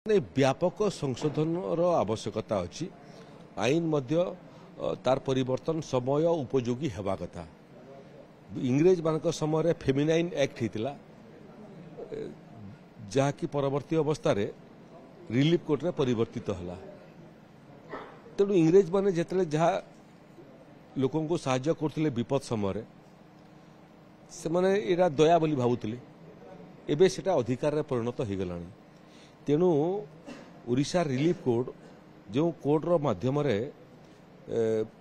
व्यापक संशोधन आवश्यकता अच्छी आईन मध्य तार परिवर्तन समय उपयोगी हेबा कथा। इंग्रेज मान समय फेमिनाइन एक्ट होता जहाँकि परवर्ती अवस्था रिलीफ कोर्ट रे परिवर्तित है। तेणु इंग्रेज माने जिते जहाँ लोकों को साहाय्य करते विपद समय से माने एटा दया बोली भावुले एबे सेटा अधिकार रे परिणत हो गलानी। तेणु ओडिशा रिलीफ कोड जो कोड्र माध्यम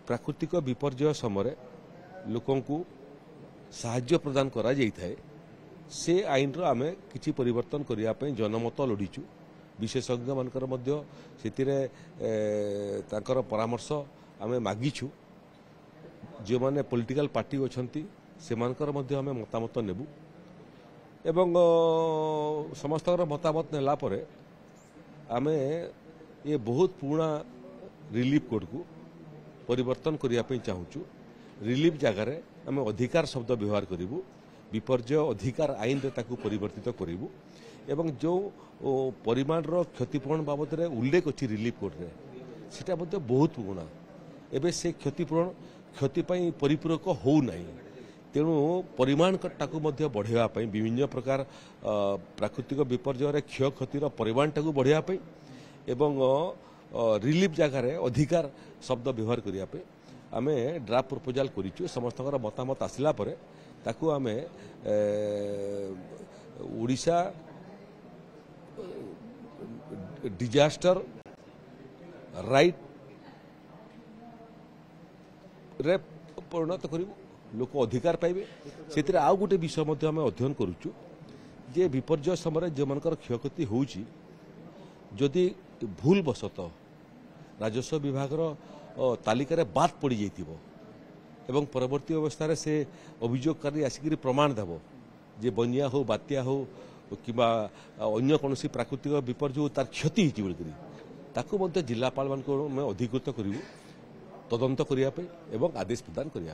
प्राकृतिक विपर्यय समय लोकों को साहाय्य प्रदान करा जाई थाए से आईन रो आमे किछि परिवर्तन करिया पे जनमत लोड़ीचु। विशेषज्ञ मानकर मध्य सेतिरे तांकर परामर्श आमे मागिछु। जो माने पॉलिटिकल पार्टी अछंती से मानकर मध्य आमे मतामत नेबु एवं समस्त मतामत नेला परे आमे ये बहुत पुराना रिलीफ कोड को परिवर्तन करिया पे चाहूचु। रिलीफ जगार आमे अधिकार शब्द व्यवहार करिवु। विपर्यय अधिकार आईन रे ताकू परिवर्तित करिवु एवं जो परिमाण रो क्षतिपूरण बाबद रे उल्लेख अछि रिलीफ कोड रे सेटा मध्ये बहुत पुराना। एबे से क्षतिपूरण क्षति पई परिपूरक हो नाही। तेणु परिमाण टाकू मध्य बढ़ावा पई विभिन्न प्रकार प्राकृतिक विपर्यय रे क्षय क्षतिर परिमाण टाकू बढ़ावा पई एवं रिलीफ जगार अधिकार शब्द व्यवहार करिया पे आमे ड्राफ्ट प्रपोजल करिछु। समस्त मतामत आसिला परे ताकू आमे ओडिशा डिजास्टर राइट रे परिणत करिवु। लोक अधिकार पाइबे से आउ गोटे विषय मध्य आमे अध्ययन करुचु जे विपर्यय समय जो मानकर क्षयक्षति होउची जदि भूल बसत राजस्व विभाग तालिकार बाद पड़ जाइथिबो एवं परवर्ती अवस्था से अभियोगकारी आसिक प्रमाण देव जे बनिया हो बात्या हो कि अन्य कौन प्राकृतिक विपर्यय तार क्षति होती ताकू मध्य जिलापाल मान अधिकृत करूँ तदंत करने आदेश प्रदान करने।